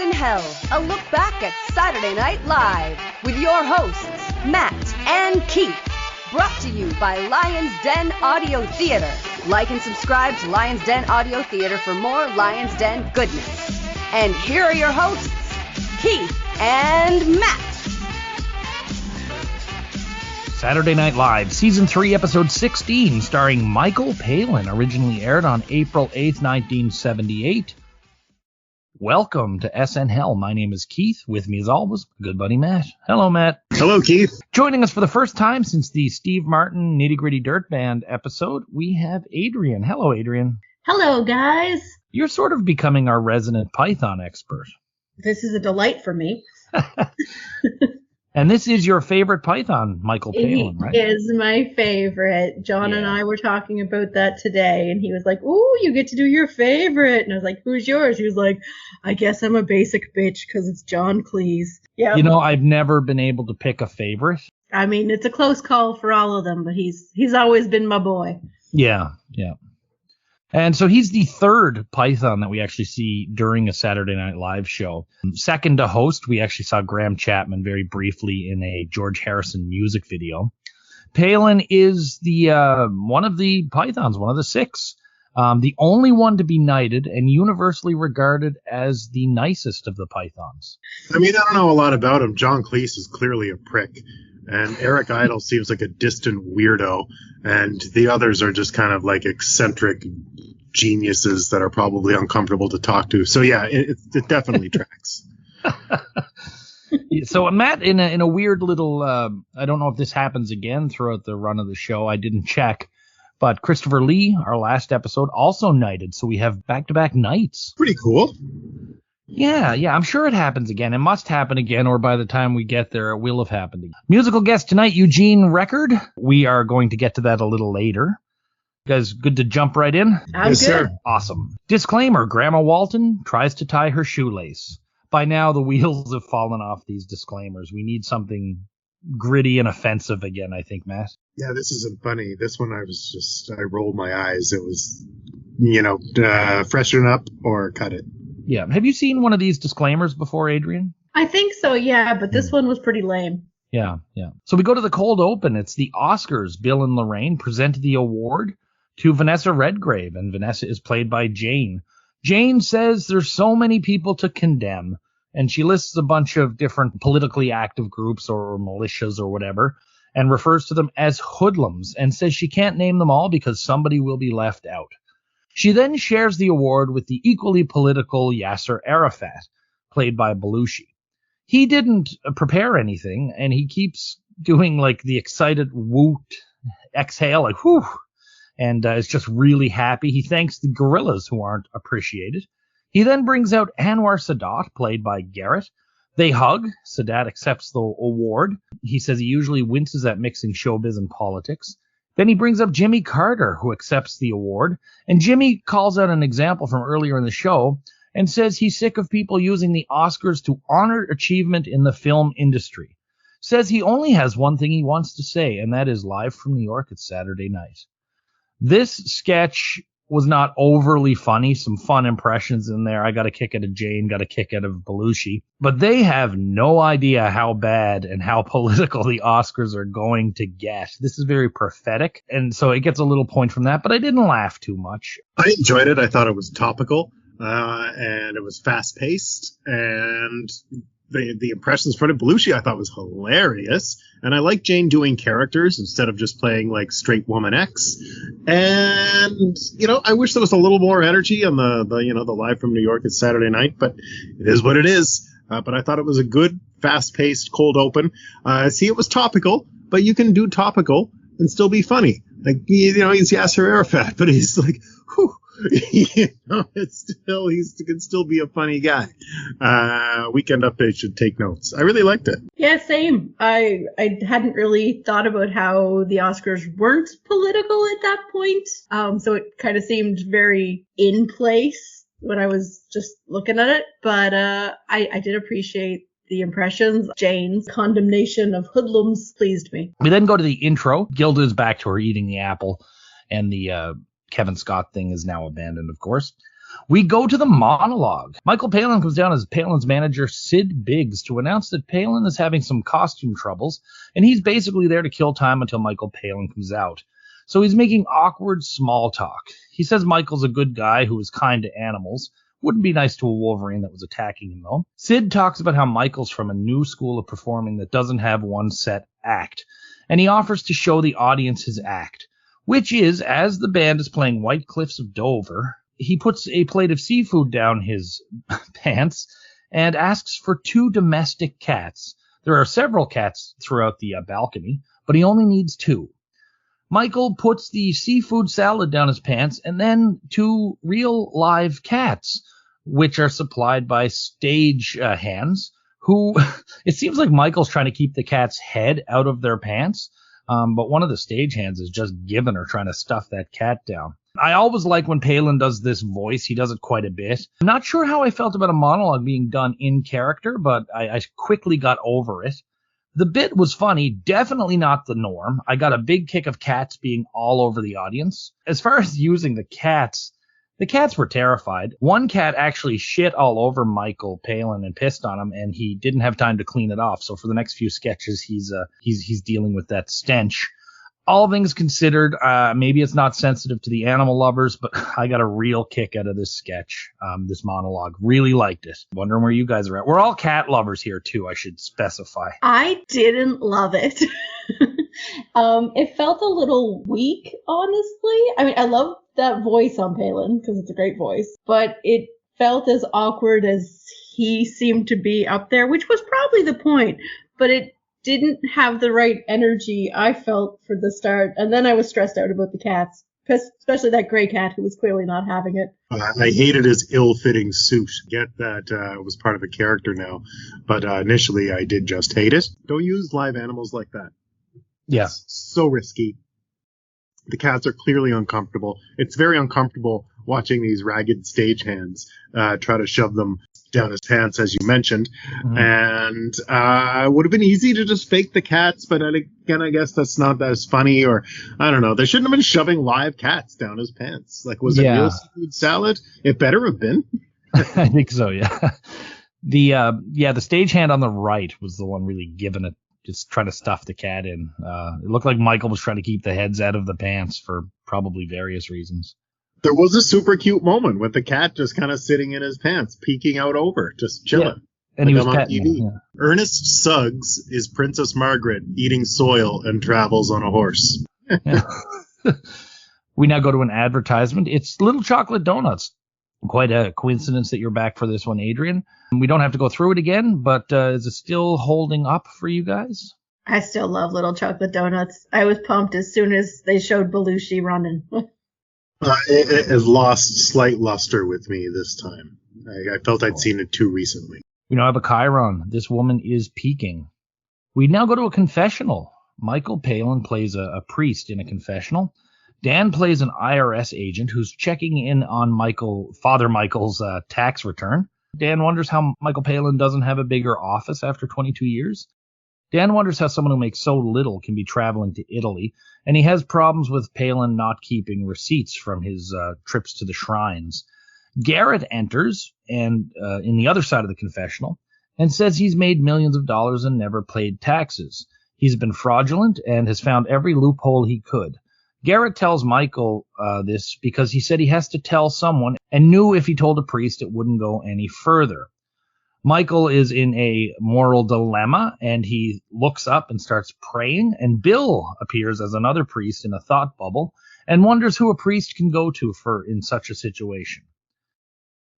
SNHell, a look back at Saturday Night Live with your hosts, Matt and Keith. Brought to you by Lion's Den Audio Theater. Like and subscribe to Lion's Den Audio Theater for more Lion's Den goodness. And here are your hosts, Keith and Matt. Saturday Night Live, Season 3, Episode 16, starring Michael Palin, originally aired on April 8th, 1978. Welcome to SNHell. My name is Keith. With me, as always, good buddy Matt. Hello, Matt. Hello, Keith. Joining us for the first time since the Steve Martin Nitty Gritty Dirt Band episode, we have Adrienne. Hello, Adrienne. Hello, guys. You're sort of becoming our resident Python expert. This is a delight for me. And this is your favorite Python, Michael Palin, right? It is my favorite. John and I were talking about that today, and he was like, ooh, you get to do your favorite. And I was like, who's yours? He was like, I guess I'm a basic bitch because it's John Cleese. Yeah. You know, I've never been able to pick a favorite. I mean, it's a close call for all of them, but he's always been my boy. Yeah. And so he's the third Python that we actually see during a Saturday Night Live show. Second to host, we actually saw Graham Chapman very briefly in a George Harrison music video. Palin is the one of the Pythons, one of the six. The only one to be knighted and universally regarded as the nicest of the Pythons. I mean, I don't know a lot about him. John Cleese is clearly a prick. And Eric Idle seems like a distant weirdo. And the others are just kind of like eccentric geniuses that are probably uncomfortable to talk to. So, yeah, it definitely tracks. So, Matt, in a weird little, I don't know if this happens again throughout the run of the show. I didn't check. But Christopher Lee, our last episode, also knighted. So we have back-to-back knights. Pretty cool. Yeah, I'm sure it happens again. It must happen again, or by the time we get there, it will have happened again. Musical guest tonight, Eugene Record. We are going to get to that a little later. You guys, good to jump right in? Yes, sir. Awesome. Disclaimer, Grandma Walton tries to tie her shoelace. By now, the wheels have fallen off these disclaimers. We need something gritty and offensive again, I think, Matt. Yeah, this isn't funny. This one, I rolled my eyes. It was, freshen up or cut it. Yeah. Have you seen one of these disclaimers before, Adrienne? I think so, yeah, but this one was pretty lame. Yeah. So we go to the cold open. It's the Oscars. Bill and Lorraine present the award to Vanessa Redgrave, and Vanessa is played by Jane. Jane says there's so many people to condemn, and she lists a bunch of different politically active groups or militias or whatever, and refers to them as hoodlums, and says she can't name them all because somebody will be left out. She then shares the award with the equally political Yasser Arafat, played by Belushi. He didn't prepare anything, and he keeps doing like the excited woot exhale, like whew, and is just really happy. He thanks the gorillas who aren't appreciated. He then brings out Anwar Sadat, played by Garrett. They hug. Sadat accepts the award. He says he usually winces at mixing showbiz and politics. Then he brings up Jimmy Carter, who accepts the award. And Jimmy calls out an example from earlier in the show and says he's sick of people using the Oscars to honor achievement in the film industry. Says he only has one thing he wants to say, and that is live from New York, it's Saturday night. This sketch was not overly funny. Some fun impressions in there. I got a kick out of Jane, got a kick out of Belushi. But they have no idea how bad and how political the Oscars are going to get. This is very prophetic, and so it gets a little point from that, but I didn't laugh too much. I enjoyed it. I thought it was topical, and it was fast-paced, and the impressions from Belushi I thought was hilarious, and I like Jane doing characters instead of just playing like straight woman X. And I wish there was a little more energy on the live from New York. It's Saturday night, but it is what it is. But I thought it was a good, fast-paced cold open. It was topical, but you can do topical and still be funny. Like he's Yasser Arafat, but he's like, whew. He can still be a funny guy. Weekend Update should take notes. I really liked it. Yeah, same. I hadn't really thought about how the Oscars weren't political at that point. So it kind of seemed very in place when I was just looking at it. But I did appreciate the impressions. Jane's condemnation of hoodlums pleased me. We then go to the intro. Gilda is back to her eating the apple, and the Kevin Scott thing is now abandoned, of course. We go to the monologue. Michael Palin comes down as Palin's manager, Sid Biggs, to announce that Palin is having some costume troubles, and he's basically there to kill time until Michael Palin comes out. So he's making awkward small talk. He says Michael's a good guy who is kind to animals. Wouldn't be nice to a Wolverine that was attacking him, though. Sid talks about how Michael's from a new school of performing that doesn't have one set act, and he offers to show the audience his act, which is, as the band is playing White Cliffs of Dover, he puts a plate of seafood down his pants and asks for 2 domestic cats. There are several cats throughout the balcony, but he only needs 2. Michael puts the seafood salad down his pants and then 2 real live cats, which are supplied by stage hands, who it seems like Michael's trying to keep the cat's head out of their pants, but one of the stage hands is just giving her, trying to stuff that cat down. I always like when Palin does this voice. He does it quite a bit. I'm not sure how I felt about a monologue being done in character, but I quickly got over it. The bit was funny, definitely not the norm. I got a big kick of cats being all over the audience. As far as using the cats were terrified. One cat actually shit all over Michael Palin and pissed on him, and he didn't have time to clean it off. So for the next few sketches, he's dealing with that stench. All things considered, maybe it's not sensitive to the animal lovers, but I got a real kick out of this sketch, this monologue. Really liked it. Wondering where you guys are at. We're all cat lovers here, too, I should specify. I didn't love it. It felt a little weak, honestly. I mean, I love that voice on Palin, because it's a great voice, but it felt as awkward as he seemed to be up there, which was probably the point, but it didn't have the right energy, I felt, for the start. And then I was stressed out about the cats, especially that gray cat who was clearly not having it. I hated his ill-fitting suit. Get that it was part of a character now. But initially, I did just hate it. Don't use live animals like that. Yeah. It's so risky. The cats are clearly uncomfortable. It's very uncomfortable watching these ragged stagehands try to shove them down his pants, as you mentioned. Mm-hmm. And it would have been easy to just fake the cats, but again, I guess that's not as funny, or I don't know. They shouldn't have been shoving live cats down his pants. Like, was it real seafood salad? It better have been. I think so, yeah. The stagehand on the right was the one really giving it, just trying to stuff the cat in. It looked like Michael was trying to keep the heads out of the pants for probably various reasons. There was a super cute moment with the cat just kind of sitting in his pants, peeking out over, just chilling. Yeah. And he was petting him, yeah. Ernest Suggs is Princess Margaret eating soil and travels on a horse. We now go to an advertisement. It's Little Chocolate Donuts. Quite a coincidence that you're back for this one, Adrienne. We don't have to go through it again, but is it still holding up for you guys? I still love Little Chocolate Donuts. I was pumped as soon as they showed Belushi running. It has lost slight luster with me this time. I felt I'd seen it too recently. We now have a Chiron. This woman is peaking. We now go to a confessional. Michael Palin plays a priest in a confessional. Dan plays an IRS agent who's checking in on Father Michael's tax return. Dan wonders how Michael Palin doesn't have a bigger office after 22 years. Dan wonders how someone who makes so little can be traveling to Italy, and he has problems with Palin not keeping receipts from his trips to the shrines. Garrett enters, and in the other side of the confessional, and says he's made millions of dollars and never paid taxes. He's been fraudulent and has found every loophole he could. Garrett tells Michael this because he said he has to tell someone, and knew if he told a priest it wouldn't go any further. Michael is in a moral dilemma, and he looks up and starts praying, and Bill appears as another priest in a thought bubble and wonders who a priest can go to in such a situation.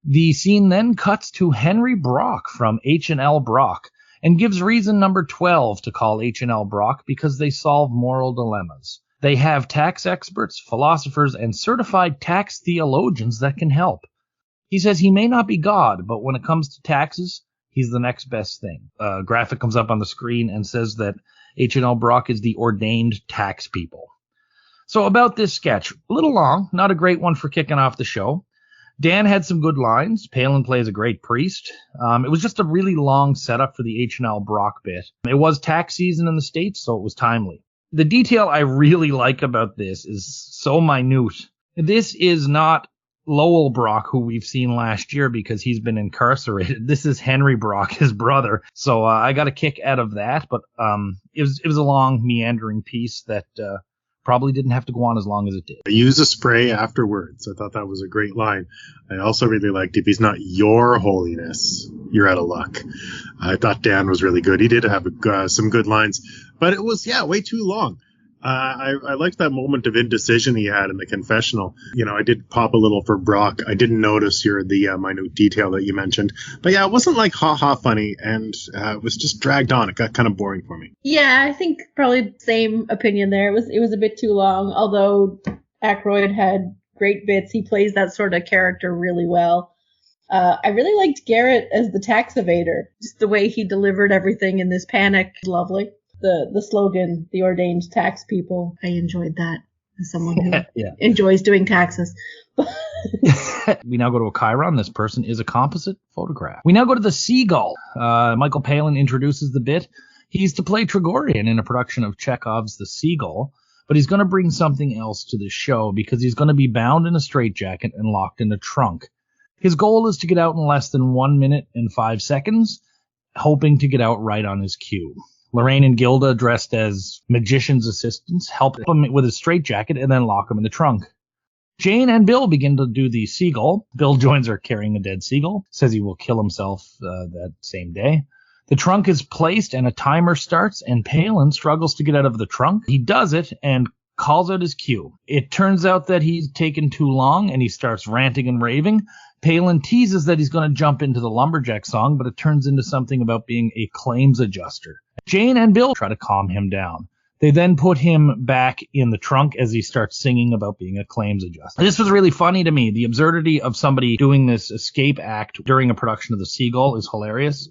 The scene then cuts to Henry Brock from SNHell Brock and gives reason number 12 to call SNHell Brock because they solve moral dilemmas. They have tax experts, philosophers, and certified tax theologians that can help. He says he may not be God, but when it comes to taxes, he's the next best thing. A graphic comes up on the screen and says that SNHell Brock is the ordained tax people. So about this sketch, a little long, not a great one for kicking off the show. Dan had some good lines. Palin plays a great priest. It was just a really long setup for the SNHell Brock bit. It was tax season in the States, so it was timely. The detail I really like about this is so minute. This is not Lowell Brock, who we've seen last year because he's been incarcerated. This is Henry Brock, his brother. So I got a kick out of that, but it was a long, meandering piece that probably didn't have to go on as long as it did. Use a spray afterwards. I thought that was a great line. I also really liked, if he's not your holiness, you're out of luck. I thought Dan was really good. He did have some good lines, but it was, way too long. I liked that moment of indecision he had in the confessional. I did pop a little for Brock. I didn't notice the minute detail that you mentioned. But yeah, it wasn't like ha-ha funny, and it was just dragged on. It got kind of boring for me. Yeah, I think probably same opinion there. It was a bit too long, although Aykroyd had great bits. He plays that sort of character really well. I really liked Garrett as the tax evader. Just the way he delivered everything in this panic. Lovely. The slogan, the ordained tax people. I enjoyed that as someone who enjoys doing taxes. We now go to a Chiron. This person is a composite photograph. We now go to the Seagull. Michael Palin introduces the bit. He's to play Tregorian in a production of Chekhov's The Seagull, but he's going to bring something else to the show because he's going to be bound in a straitjacket and locked in a trunk. His goal is to get out in less than 1 minute and 5 seconds, hoping to get out right on his cue. Lorraine and Gilda, dressed as magician's assistants, help him with his straitjacket and then lock him in the trunk. Jane and Bill begin to do the Seagull. Bill joins her carrying a dead seagull, says he will kill himself that same day. The trunk is placed and a timer starts, and Palin struggles to get out of the trunk. He does it and calls out his cue. It turns out that he's taken too long, and he starts ranting and raving. Palin teases that he's going to jump into the lumberjack song, but it turns into something about being a claims adjuster. Jane and Bill try to calm him down. They then put him back in the trunk as he starts singing about being a claims adjuster. This was really funny to me. The absurdity of somebody doing this escape act during a production of The Seagull is hilarious.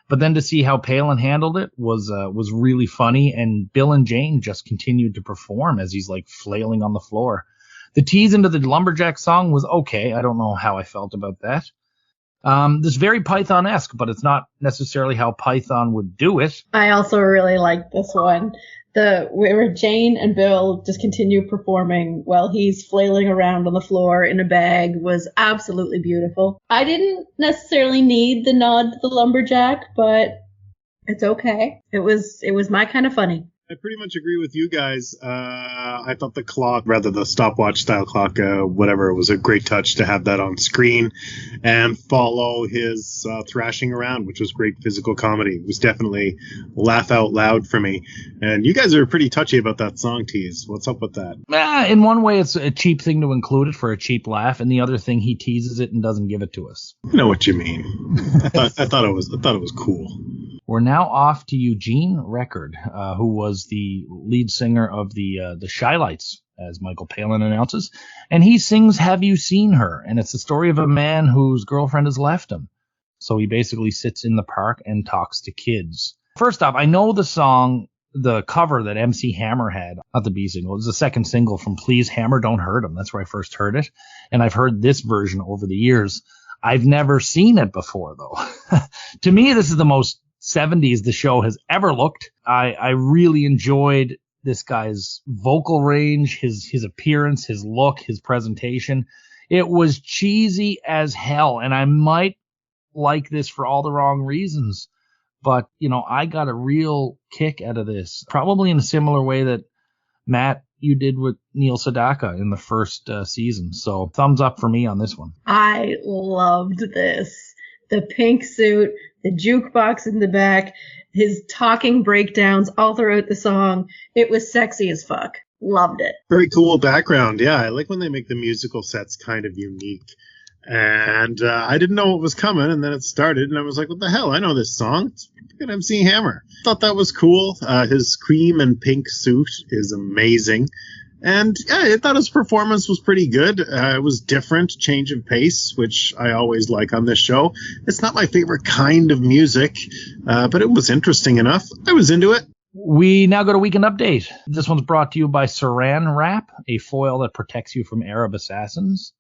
But then to see how Palin handled it was really funny, and Bill and Jane just continued to perform as he's like flailing on the floor. The tease into the lumberjack song was okay. I don't know how I felt about that. This very Python-esque, but it's not necessarily how Python would do it. I also really liked this one. Where Jane and Bill just continue performing while he's flailing around on the floor in a bag was absolutely beautiful. I didn't necessarily need the nod to the lumberjack, but it's okay. It was my kind of funny. I pretty much agree with you guys. I thought the clock, rather the stopwatch style clock, whatever, it was a great touch to have that on screen and follow his thrashing around, which was great physical comedy. It was definitely laugh out loud for me. And you guys are pretty touchy about that song tease. What's up with that? In one way, it's a cheap thing to include it for a cheap laugh, and the other thing, he teases it and doesn't give it to us. I know what you mean. I thought it was cool. We're now off to Eugene Record, who was the lead singer of the Chi-Lites, as Michael Palin announces. And he sings Have You Seen Her? And it's the story of a man whose girlfriend has left him. So he basically sits in the park and talks to kids. First off, I know the song, the cover that MC Hammer had, not the B single. It was the second single from Please Hammer, Don't Hurt Him. That's where I first heard it. And I've heard this version over the years. I've never seen it before, though. To me, this is the most 70s the show has ever looked. I really enjoyed this guy's vocal range, his appearance, his look, his presentation. It was cheesy as hell, and I might like this for all the wrong reasons, but I got a real kick out of this, probably in a similar way that Matt, you did with Neil Sedaka in the first season. So thumbs up for me on this one. I loved this. The pink suit, the jukebox in the back, his talking breakdowns all throughout the song. It was sexy as fuck. Loved it. Very cool background. Yeah, I like when they make the musical sets kind of unique. And I didn't know what was coming, and then it started, and I was like, what the hell? I know this song. It's fucking MC Hammer. Thought that was cool. His cream and pink suit is amazing. And yeah, I thought his performance was pretty good. It was different, change of pace, which I always like on this show. It's not my favorite kind of music, but it was interesting enough. I was into it. We now go to Weekend Update. This one's brought to you by Saran Wrap, a foil that protects you from Arab assassins.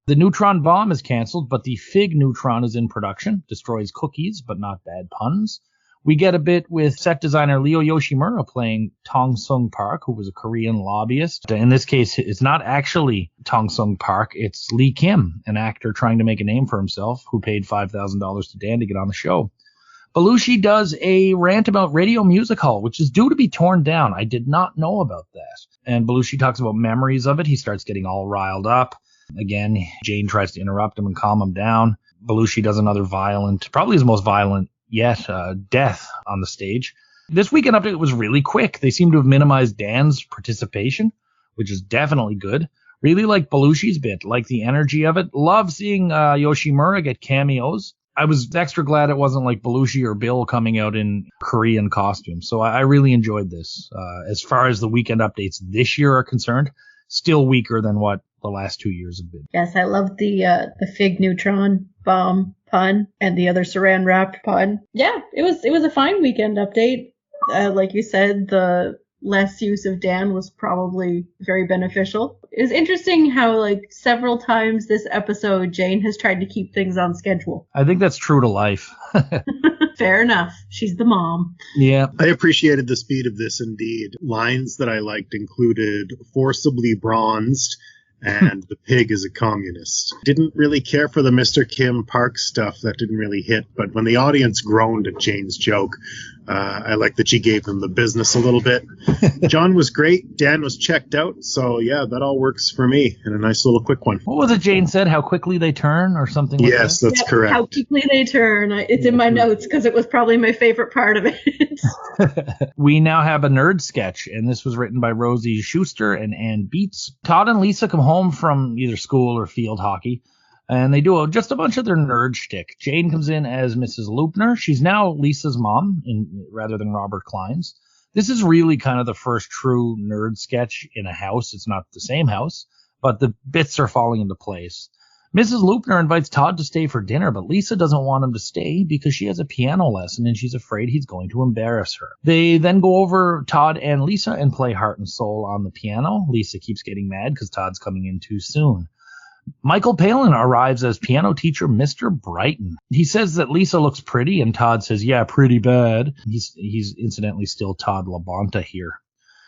The neutron bomb is canceled, but the Fig neutron is in production. Destroys cookies, but not bad puns. We get a bit with set designer Leo Yoshimura playing Tong Sung Park, who was a Korean lobbyist. In this case, it's not actually Tong Sung Park. It's Lee Kim, an actor trying to make a name for himself, who paid $5,000 to Dan to get on the show. Belushi does a rant about Radio Music Hall, which is due to be torn down. I did not know about that. And Belushi talks about memories of it. He starts getting all riled up. Again, Jane tries to interrupt him and calm him down. Belushi does another violent, probably his most violent yet, death on the stage. This weekend update was really quick. They seem to have minimized Dan's participation, which is definitely good. Really like Belushi's bit, like the energy of it. Love seeing Yoshimura get cameos. I was extra glad it wasn't like Belushi or Bill coming out in Korean costumes. So I really enjoyed this. As far as the weekend updates this year are concerned, still weaker than what the last 2 years have been. Yes, I love the Fig Neutron bomb pun and the other saran wrap pun. Yeah, it was a fine weekend update. Like you said, the less use of Dan was probably very beneficial. It's interesting how, like, several times this episode, Jane has tried to keep things on schedule. I think that's true to life. Fair enough. She's the mom. Yeah. I appreciated the speed of this indeed. Lines that I liked included forcibly bronzed and the pig is a communist. Didn't really care for the Mr. Kim Park stuff. That didn't really hit. But when the audience groaned at Jane's joke, I like that she gave them the business a little bit. John was great. Dan was checked out. So, yeah, that all works for me. And a nice little quick one. What was it Jane said? How quickly they turn or something like that? Yes, that's correct. How quickly they turn. It's in my notes because it was probably my favorite part of it. We now have a nerd sketch, and this was written by Rosie Schuster and Ann Beats. Todd and Lisa come home from either school or field hockey, and they do just a bunch of their nerd shtick. Jane comes in as Mrs. Loopner. She's now Lisa's mom rather than Robert Klein's. This is really kind of the first true nerd sketch in a house. It's not the same house, but the bits are falling into place. Mrs. Loopner invites Todd to stay for dinner, but Lisa doesn't want him to stay because she has a piano lesson and she's afraid he's going to embarrass her. They then go over, Todd and Lisa, and play Heart and Soul on the piano. Lisa keeps getting mad because Todd's coming in too soon. Michael Palin arrives as piano teacher Mr. Brighton. He says that Lisa looks pretty, and Todd says, yeah, pretty bad. He's incidentally still Todd LaBonta here.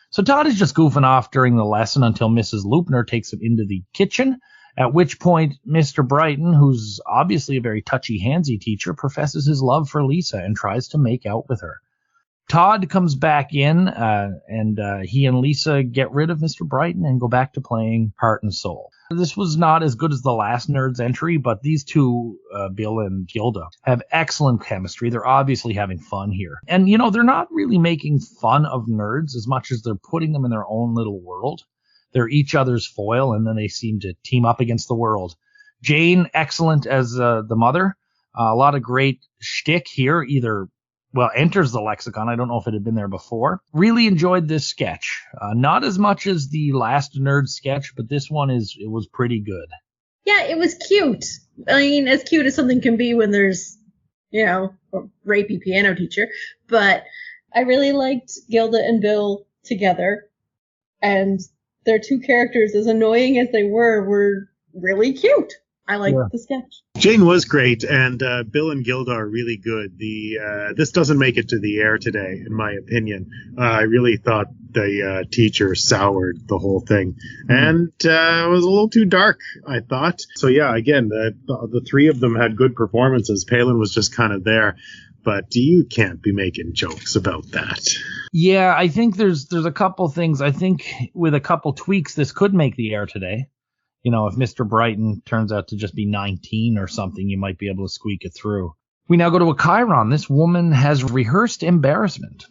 So Todd is just goofing off during the lesson until Mrs. Loopner takes him into the kitchen, at which point Mr. Brighton, who's obviously a very touchy-handsy teacher, professes his love for Lisa and tries to make out with her. Todd comes back in, and he and Lisa get rid of Mr. Brighton and go back to playing Heart and Soul. This was not as good as the last Nerds entry, but these two, Bill and Gilda, have excellent chemistry. They're obviously having fun here. And, you know, they're not really making fun of nerds as much as they're putting them in their own little world. They're each other's foil, and then they seem to team up against the world. Jane, excellent as the mother. A lot of great shtick here, enters the lexicon. I don't know if it had been there before. Really enjoyed this sketch. Not as much as the last nerd sketch, but this one it was pretty good. Yeah, it was cute. I mean, as cute as something can be when there's, a rapey piano teacher. But I really liked Gilda and Bill together. And their two characters, as annoying as they were really cute. I liked the sketch. Jane was great, and Bill and Gilda are really good. This doesn't make it to the air today, in my opinion. I really thought the teacher soured the whole thing, and it was a little too dark, I thought. So yeah, again, the three of them had good performances. Palin was just kind of there, but you can't be making jokes about that. Yeah, I think there's a couple things. I think with a couple tweaks, this could make the air today. You know, if Mr. Brighton turns out to just be 19 or something, you might be able to squeak it through. We now go to a Chiron. This woman has rehearsed embarrassment.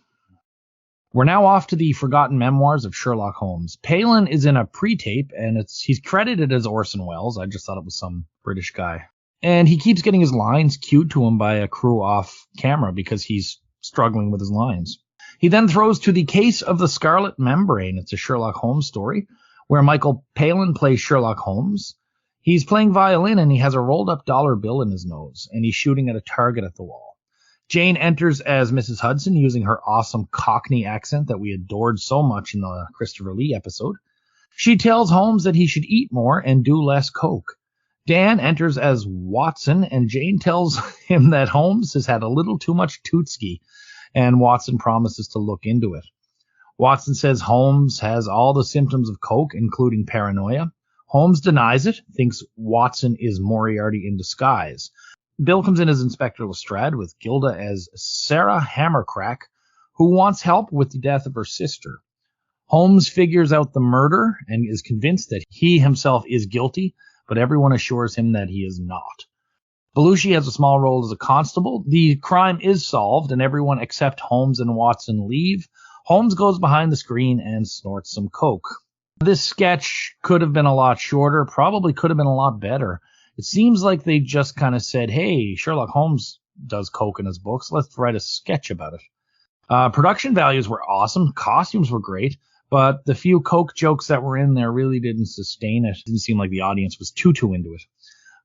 We're now off to the forgotten memoirs of Sherlock Holmes. Palin is in a pre-tape, and he's credited as Orson Welles. I just thought it was some British guy. And he keeps getting his lines cued to him by a crew off camera because he's struggling with his lines. He then throws to the Case of the Scarlet Membrane. It's a Sherlock Holmes story, where Michael Palin plays Sherlock Holmes. He's playing violin, and he has a rolled-up dollar bill in his nose, and he's shooting at a target at the wall. Jane enters as Mrs. Hudson, using her awesome Cockney accent that we adored so much in the Christopher Lee episode. She tells Holmes that he should eat more and do less coke. Dan enters as Watson, and Jane tells him that Holmes has had a little too much Tootski. and Watson promises to look into it. Watson says Holmes has all the symptoms of coke, including paranoia. Holmes denies it, thinks Watson is Moriarty in disguise. Bill comes in as Inspector Lestrade with Gilda as Sarah Hammercrack, who wants help with the death of her sister. Holmes figures out the murder and is convinced that he himself is guilty, but everyone assures him that he is not. Belushi has a small role as a constable. The crime is solved, and everyone except Holmes and Watson leave. Holmes goes behind the screen and snorts some coke. This sketch could have been a lot shorter, probably could have been a lot better. It seems like they just kind of said, hey, Sherlock Holmes does coke in his books. Let's write a sketch about it. Production values were awesome. Costumes were great. But the few coke jokes that were in there really didn't sustain it. It didn't seem like the audience was too into it.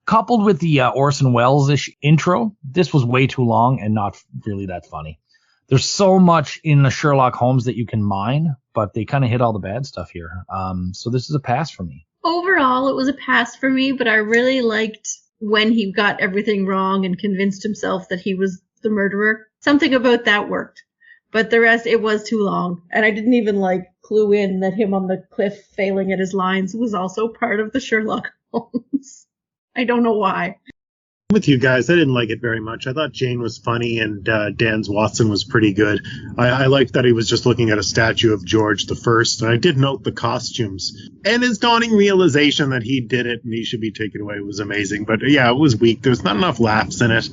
Coupled with the Orson Welles-ish intro, this was way too long and not really that funny. There's so much in the Sherlock Holmes that you can mine, but they kind of hit all the bad stuff here. So this is a pass for me. Overall, it was a pass for me, but I really liked when he got everything wrong and convinced himself that he was the murderer. Something about that worked. But the rest, it was too long. And I didn't even, clue in that him on the cliff failing at his lines was also part of the Sherlock Holmes. I don't know why. With you guys, I didn't like it very much. I thought Jane was funny and Dan's Watson was pretty good. I liked that he was just looking at a statue of George the First, and I did note the costumes. And his dawning realization that he did it and he should be taken away was amazing. But yeah, it was weak. There was not enough laughs in it,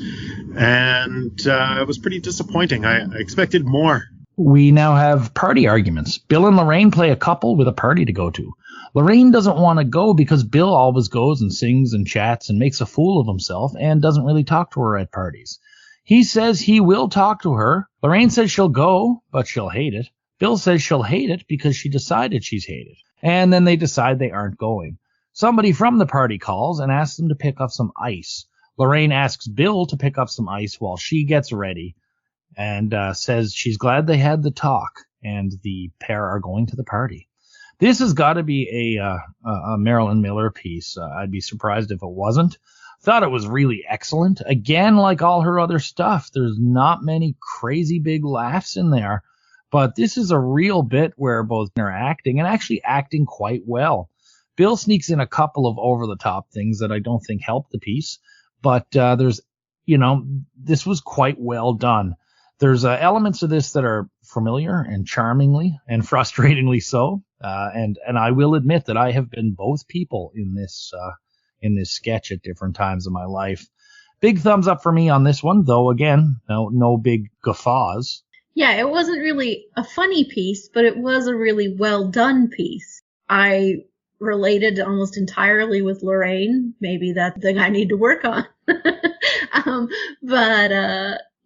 and it was pretty disappointing. I expected more. We now have party arguments. Bill and Lorraine play a couple with a party to go to. Lorraine doesn't want to go because Bill always goes and sings and chats and makes a fool of himself and doesn't really talk to her at parties. He says he will talk to her. Lorraine says she'll go, but she'll hate it. Bill says she'll hate it because she decided she's hated. And then they decide they aren't going. Somebody from the party calls and asks them to pick up some ice. Lorraine asks Bill to pick up some ice while she gets ready and says she's glad they had the talk and the pair are going to the party. This has got to be a Marilyn Miller piece. I'd be surprised if it wasn't. Thought it was really excellent. Again, like all her other stuff, there's not many crazy big laughs in there. But this is a real bit where both are acting and actually acting quite well. Bill sneaks in a couple of over-the-top things that I don't think help the piece. But this was quite well done. There's elements of this that are familiar and charmingly and frustratingly so. And I will admit that I have been both people in this sketch at different times of my life. Big thumbs up for me on this one, though, again, no big guffaws. Yeah, it wasn't really a funny piece, but it was a really well done piece. I related almost entirely with Lorraine. Maybe that's the thing I need to work on.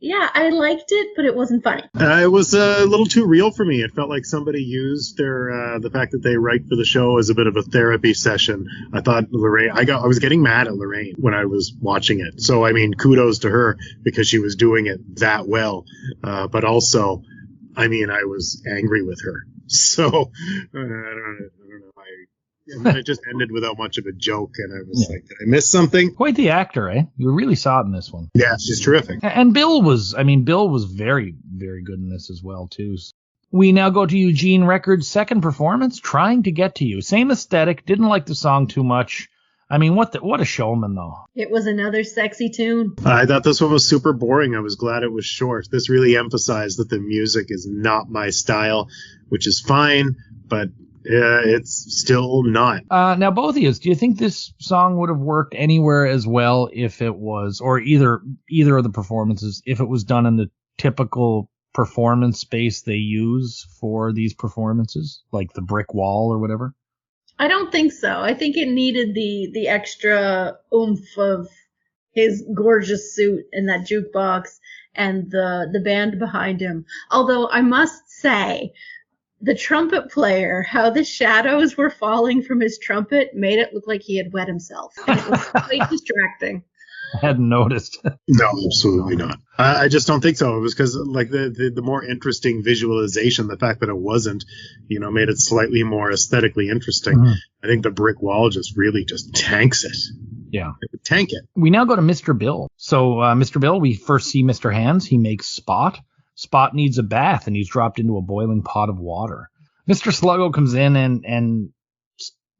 Yeah, I liked it, but it wasn't funny. It was a little too real for me. It felt like somebody used the fact that they write for the show as a bit of a therapy session. I thought Lorraine, I was getting mad at Lorraine when I was watching it. So, I mean, kudos to her because she was doing it that well. But also, I was angry with her. So, I don't know. It just ended without much of a joke, and I was like, did I miss something? Quite the actor, eh? You really saw it in this one. Yeah, she's terrific. And Bill was very, very good in this as well, too. We now go to Eugene Record's second performance, Trying to Get to You. Same aesthetic, didn't like the song too much. What a showman, though. It was another sexy tune. I thought this one was super boring. I was glad it was short. This really emphasized that the music is not my style, which is fine, but it's still not. Now, both of you, do you think this song would have worked anywhere as well if it was, or either of the performances, if it was done in the typical performance space they use for these performances, like the brick wall or whatever? I don't think so. I think it needed the extra oomph of his gorgeous suit and that jukebox and the band behind him. Although I must say, the trumpet player, how the shadows were falling from his trumpet made it look like he had wet himself. And it was quite distracting. I hadn't noticed. No, absolutely not. I just don't think so. It was because the more interesting visualization, the fact that it wasn't, made it slightly more aesthetically interesting. Mm-hmm. I think the brick wall just tanks it. Yeah. It would tank it. We now go to Mr. Bill. So Mr. Bill, we first see Mr. Hands. He makes Spot. Spot needs a bath, and he's dropped into a boiling pot of water. Mr. Sluggo comes in and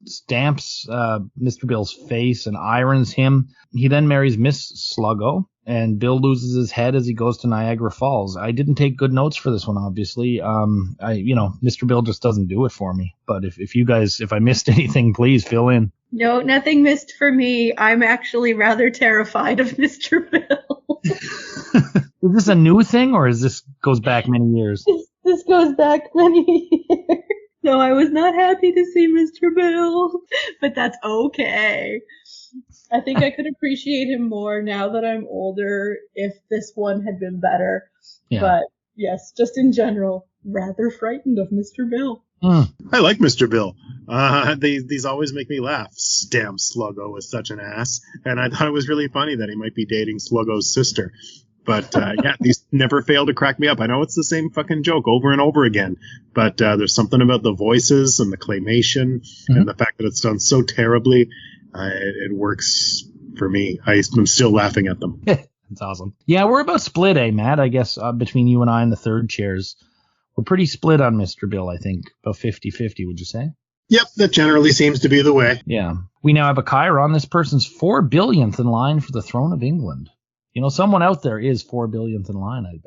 stamps Mr. Bill's face and irons him. He then marries Miss Sluggo, and Bill loses his head as he goes to Niagara Falls. I didn't take good notes for this one, obviously. Mr. Bill just doesn't do it for me. But if I missed anything, please fill in. No, nothing missed for me. I'm actually rather terrified of Mr. Bill. Is this a new thing, or is this goes back many years? This goes back many years. No, I was not happy to see Mr. Bill, but that's okay. I think I could appreciate him more now that I'm older if this one had been better. Yeah. But yes, just in general, rather frightened of Mr. Bill. I like Mr. Bill. These always make me laugh. Damn, Sluggo is such an ass. And I thought it was really funny that he might be dating Sluggo's sister. But these never fail to crack me up. I know it's the same fucking joke over and over again, but there's something about the voices and the claymation and the fact that it's done so terribly. It works for me. I'm still laughing at them. That's awesome. Yeah, we're about split, Matt? I guess between you and I in the third chairs. We're pretty split on Mr. Bill, I think. About 50-50, would you say? Yep, that generally seems to be the way. Yeah. We now have a Chiron. This person's 4 billionth in line for the throne of England. Someone out there is 4 billionth in line, I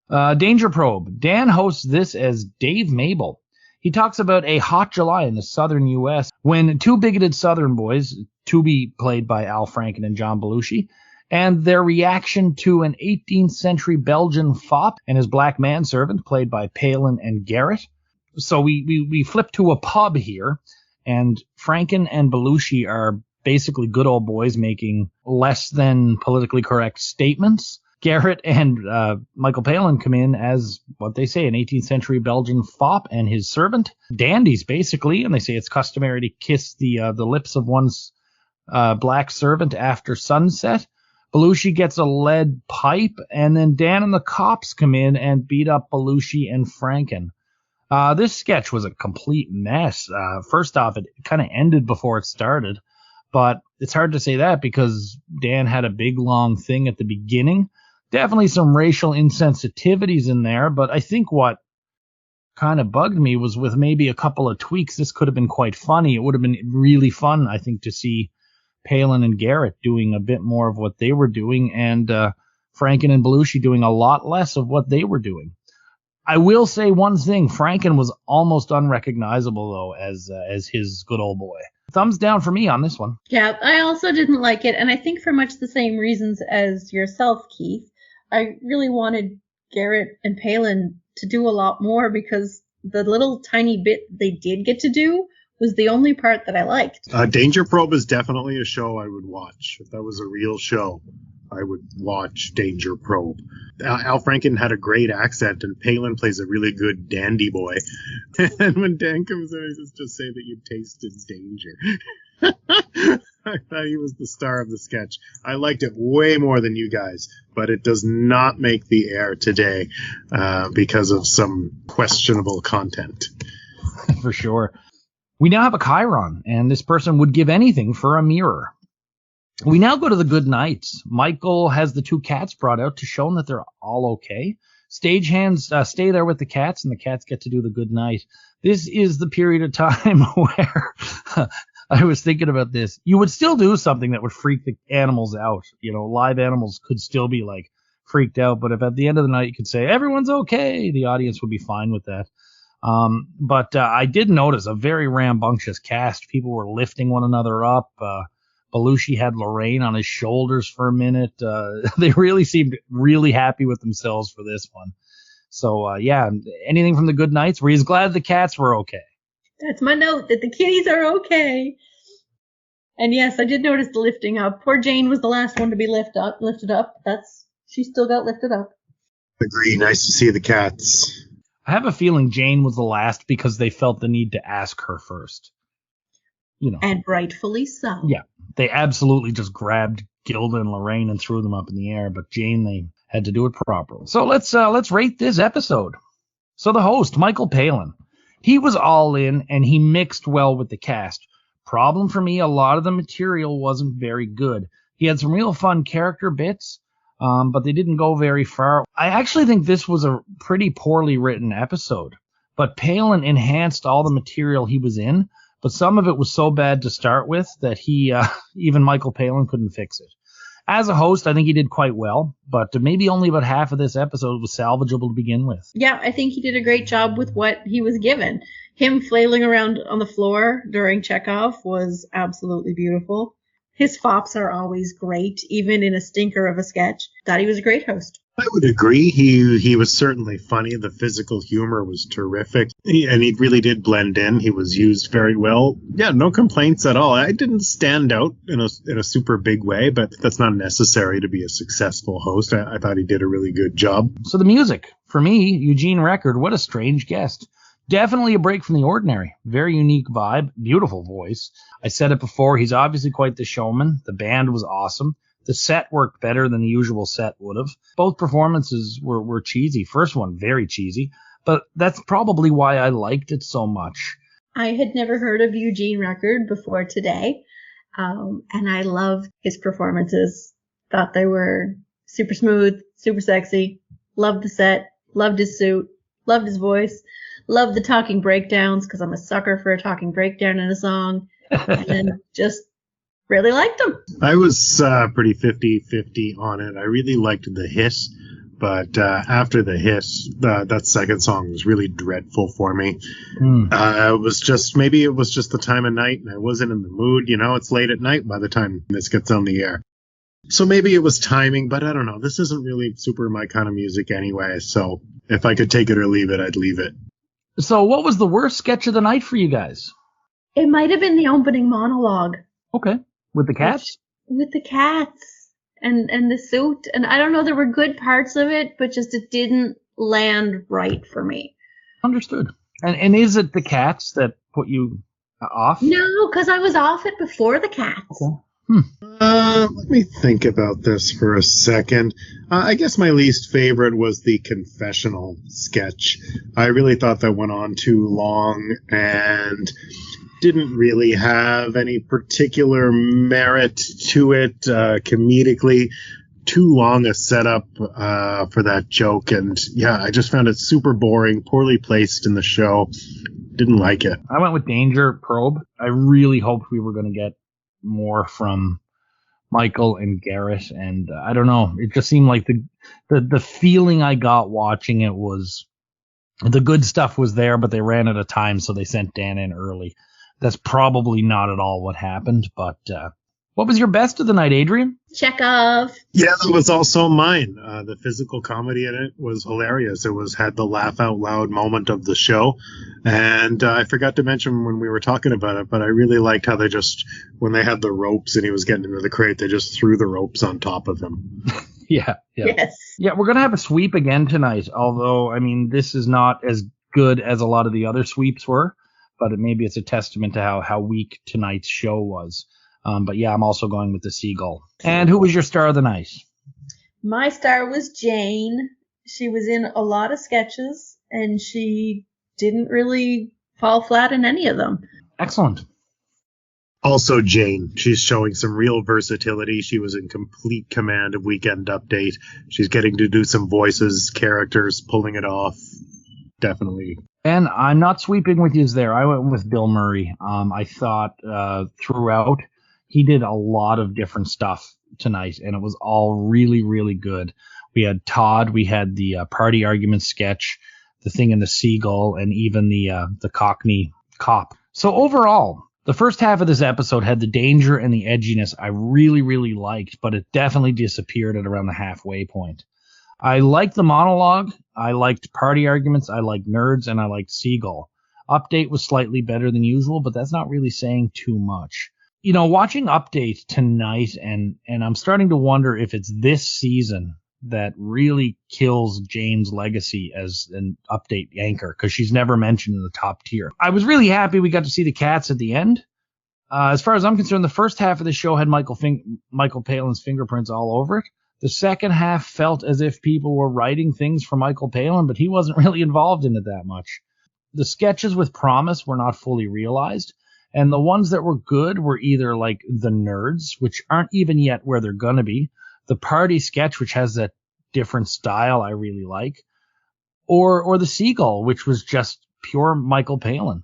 bet. Danger Probe. Dan hosts this as Dave Mabel. He talks about a hot July in the southern U.S. when two bigoted southern boys, to be played by Al Franken and John Belushi, and their reaction to an 18th century Belgian fop and his black manservant, played by Palin and Garrett. So we flip to a pub here, and Franken and Belushi are basically good old boys making less than politically correct statements. Garrett and Michael Palin come in as what they say, an 18th century Belgian fop and his servant, dandies basically, and they say it's customary to kiss the lips of one's black servant after sunset. Belushi gets a lead pipe, and then Dan and the cops come in and beat up Belushi and Franken. This sketch was a complete mess. First off, it kind of ended before it started. But it's hard to say that because Dan had a big, long thing at the beginning. Definitely some racial insensitivities in there. But I think what kind of bugged me was with maybe a couple of tweaks, this could have been quite funny. It would have been really fun, I think, to see Palin and Garrett doing a bit more of what they were doing and Franken and Belushi doing a lot less of what they were doing. I will say one thing. Franken was almost unrecognizable, though, as his good old boy. Thumbs down for me on this one. Yeah, I also didn't like it, and I think for much the same reasons as yourself, Keith. I really wanted Garrett and Palin to do a lot more because the little tiny bit they did get to do was the only part that I liked. Danger Probe is definitely a show I would watch. If that was a real show, I would watch Danger Probe. Al Franken had a great accent, and Palin plays a really good dandy boy. And when Dan comes in, he says, just say that you tasted danger. I thought he was the star of the sketch. I liked it way more than you guys, but it does not make the air today because of some questionable content. For sure. We now have a Chiron, and this person would give anything for a mirror. We now go to the good nights. Michael has the two cats brought out to show them that they're all okay. Stagehands stay there with the cats, and the cats get to do the good night. This is the period of time where I was thinking about this. You would still do something that would freak the animals out. Live animals could still be like freaked out, but if at the end of the night you could say, everyone's okay, the audience would be fine with that. But I did notice a very rambunctious cast. People were lifting one another up. Belushi had Lorraine on his shoulders for a minute. They really seemed really happy with themselves for this one. So, anything from the good nights? Were you glad the cats were okay? That's my note, that the kitties are okay. And yes, I did notice the lifting up. Poor Jane was the last one to be lifted up. She still got lifted up. Agree. Nice to see the cats. I have a feeling Jane was the last because they felt the need to ask her first. And rightfully so. Yeah, they absolutely just grabbed Gilda and Lorraine and threw them up in the air, but Jane, they had to do it properly. So let's rate this episode. So the host, Michael Palin, he was all in and he mixed well with the cast. Problem for me, a lot of the material wasn't very good. He had some real fun character bits, but they didn't go very far. I actually think this was a pretty poorly written episode, but Palin enhanced all the material he was in, but some of it was so bad to start with that even Michael Palin couldn't fix it. As a host, I think he did quite well, but maybe only about half of this episode was salvageable to begin with. Yeah, I think he did a great job with what he was given. Him flailing around on the floor during Chekhov was absolutely beautiful. His fops are always great, even in a stinker of a sketch. Thought he was a great host. I would agree. He was certainly funny. The physical humor was terrific. And he really did blend in. He was used very well. Yeah, no complaints at all. I didn't stand out in a super big way, but that's not necessary to be a successful host. I thought he did a really good job. So the music. For me, Eugene Record, what a strange guest. Definitely a break from the ordinary. Very unique vibe. Beautiful voice. I said it before. He's obviously quite the showman. The band was awesome. The set worked better than the usual set would have. Both performances were cheesy. First one, very cheesy. But that's probably why I liked it so much. I had never heard of Eugene Record before today. And I loved his performances. Thought they were super smooth, super sexy. Loved the set. Loved his suit. Loved his voice. Loved the talking breakdowns because I'm a sucker for a talking breakdown in a song. And just really liked him. I was pretty 50-50 on it. I really liked the hit, but after the hit, that second song was really dreadful for me. It was just the time of night, and I wasn't in the mood. You know, it's late at night by the time this gets on the air. So maybe it was timing, but I don't know. This isn't really super my kind of music anyway, so if I could take it or leave it, I'd leave it. So what was the worst sketch of the night for you guys? It might have been the opening monologue. Okay. With the cats? With the cats and the suit. And I don't know, there were good parts of it, but just it didn't land right for me. Understood. And is it the cats that put you off? No, because I was off it before the cats. Okay. Let me think about this for a second. I guess my least favorite was the confessional sketch. I really thought that went on too long and didn't really have any particular merit to it comedically. Too long a setup for that joke. And yeah, I just found it super boring, poorly placed in the show. Didn't like it. I went with Danger Probe. I really hoped we were going to get more from Michael and Garrett, and I don't know, it just seemed like the feeling I got watching it was the good stuff was there, but they ran out of time, so they sent Dan in early. That's probably not at all what happened, but what was your best of the night, Adrienne? Chekhov. Yeah, that was also mine. The physical comedy in it was hilarious. It had the laugh out loud moment of the show. And I forgot to mention when we were talking about it, but I really liked how when they had the ropes and he was getting into the crate, they just threw the ropes on top of him. Yeah. Yes. Yeah, we're going to have a sweep again tonight, although, I mean, this is not as good as a lot of the other sweeps were, but maybe it's a testament to how weak tonight's show was. But yeah, I'm also going with the Seagull. And who was your star of the night? My star was Jane. She was in a lot of sketches, and she didn't really fall flat in any of them. Excellent. Also Jane. She's showing some real versatility. She was in complete command of Weekend Update. She's getting to do some voices, characters, pulling it off. Definitely. And I'm not sweeping with you there. I went with Bill Murray. I thought throughout he did a lot of different stuff tonight, and it was all really, really good. We had Todd, we had the party argument sketch, the thing in the Seagull, and even the Cockney cop. So overall, the first half of this episode had the danger and the edginess I really, really liked, but it definitely disappeared at around the halfway point. I liked the monologue, I liked party arguments, I liked nerds, and I liked Seagull. Update was slightly better than usual, but that's not really saying too much. You know, watching Update tonight, and I'm starting to wonder if it's this season that really kills Jane's legacy as an Update anchor, because she's never mentioned in the top tier. I was really happy we got to see the cats at the end. As far as I'm concerned, the first half of the show had Michael Palin's fingerprints all over it. The second half felt as if people were writing things for Michael Palin, but he wasn't really involved in it that much. The sketches with promise were not fully realized. And the ones that were good were either like the nerds, which aren't even yet where they're going to be, the party sketch, which has that different style I really like, or the Seagull, which was just pure Michael Palin.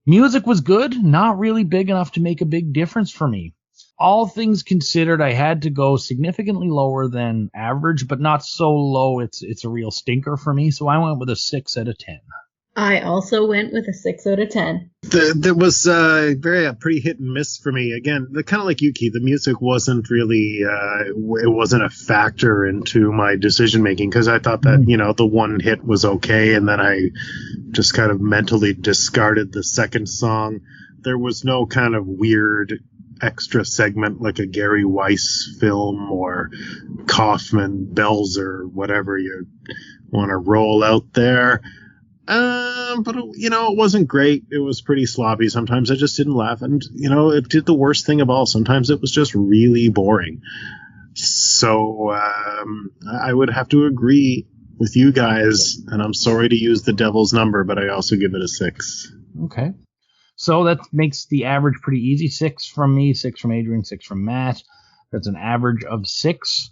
Music was good, not really big enough to make a big difference for me. All things considered, I had to go significantly lower than average, but not so low it's a real stinker for me, so I went with a 6 out of 10. I also went with a 6 out of 10. There was pretty hit and miss for me. Again, kind of like Yuki, the music wasn't really, it wasn't a factor into my decision making, because I thought that, the one hit was okay, and then I just kind of mentally discarded the second song. There was no kind of weird extra segment like a Gary Weiss film or Kaufman Bells or whatever you want to roll out there. But it wasn't great. It was pretty sloppy. Sometimes I just didn't laugh, and it did the worst thing of all. Sometimes it was just really boring. So I would have to agree with you guys, and I'm sorry to use the devil's number, but I also give it a 6. Okay. So that makes the average pretty easy. 6 from me, 6 from Adrienne, 6 from Matt. That's an average of 6.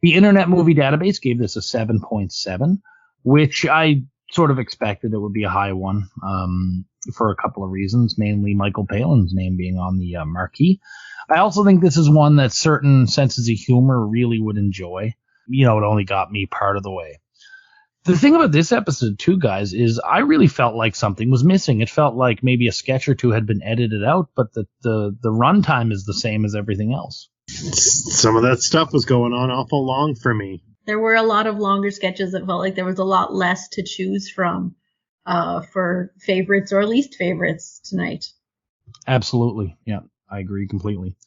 The Internet Movie Database gave this a 7.7, which I sort of expected it would be a high one, for a couple of reasons, mainly Michael Palin's name being on the marquee. I also think this is one that certain senses of humor really would enjoy. It only got me part of the way. The thing about this episode, too, guys, is I really felt like something was missing. It felt like maybe a sketch or two had been edited out, but the runtime is the same as everything else. Some of that stuff was going on awful long for me. There were a lot of longer sketches that felt like there was a lot less to choose from for favorites or least favorites tonight. Absolutely. Yeah, I agree completely.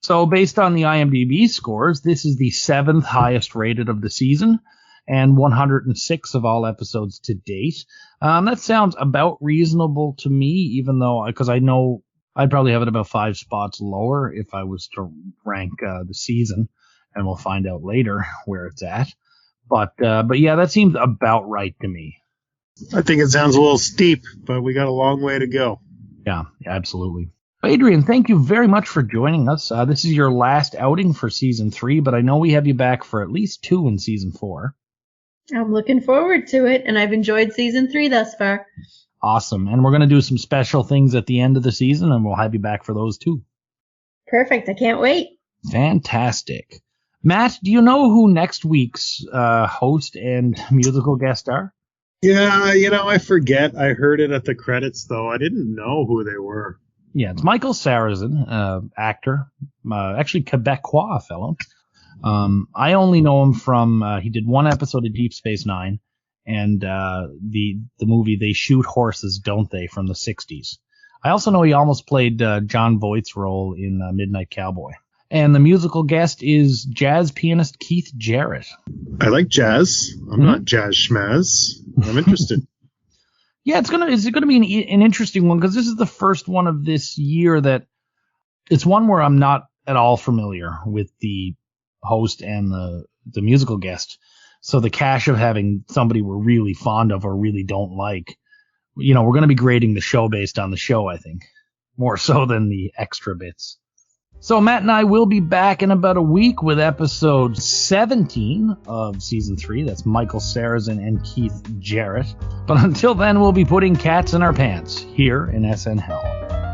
So based on the IMDb scores, this is the 7th highest rated of the season and 106 of all episodes to date. That sounds about reasonable to me, even though, because I know I'd probably have it about 5 spots lower if I was to rank the season. And we'll find out later where it's at. But yeah, that seems about right to me. I think it sounds a little steep, but we got a long way to go. Yeah, absolutely. Adrienne, thank you very much for joining us. This is your last outing for season 3, but I know we have you back for at least 2 in season 4. I'm looking forward to it, and I've enjoyed season 3 thus far. Awesome. And we're going to do some special things at the end of the season, and we'll have you back for those too. Perfect. I can't wait. Fantastic. Matt, do you know who next week's host and musical guest are? Yeah, I forget. I heard it at the credits, though. I didn't know who they were. Yeah, it's Michael Sarrazin, actor, actually Quebecois fellow. I only know him from, he did one episode of Deep Space Nine and the movie They Shoot Horses, Don't They, from the 60s. I also know he almost played John Voight's role in Midnight Cowboy. And the musical guest is jazz pianist Keith Jarrett. I like jazz. I'm not jazz schmaz. I'm interested. Yeah, it's gonna be an interesting one, because this is the first one of this year that it's one where I'm not at all familiar with the host and the musical guest. So the cash of having somebody we're really fond of or really don't like, we're going to be grading the show based on the show, I think, more so than the extra bits. So Matt and I will be back in about a week with episode 17 of season 3. That's Michael Sarrazin and Keith Jarrett. But until then, we'll be putting cats in our pants here in SNHell.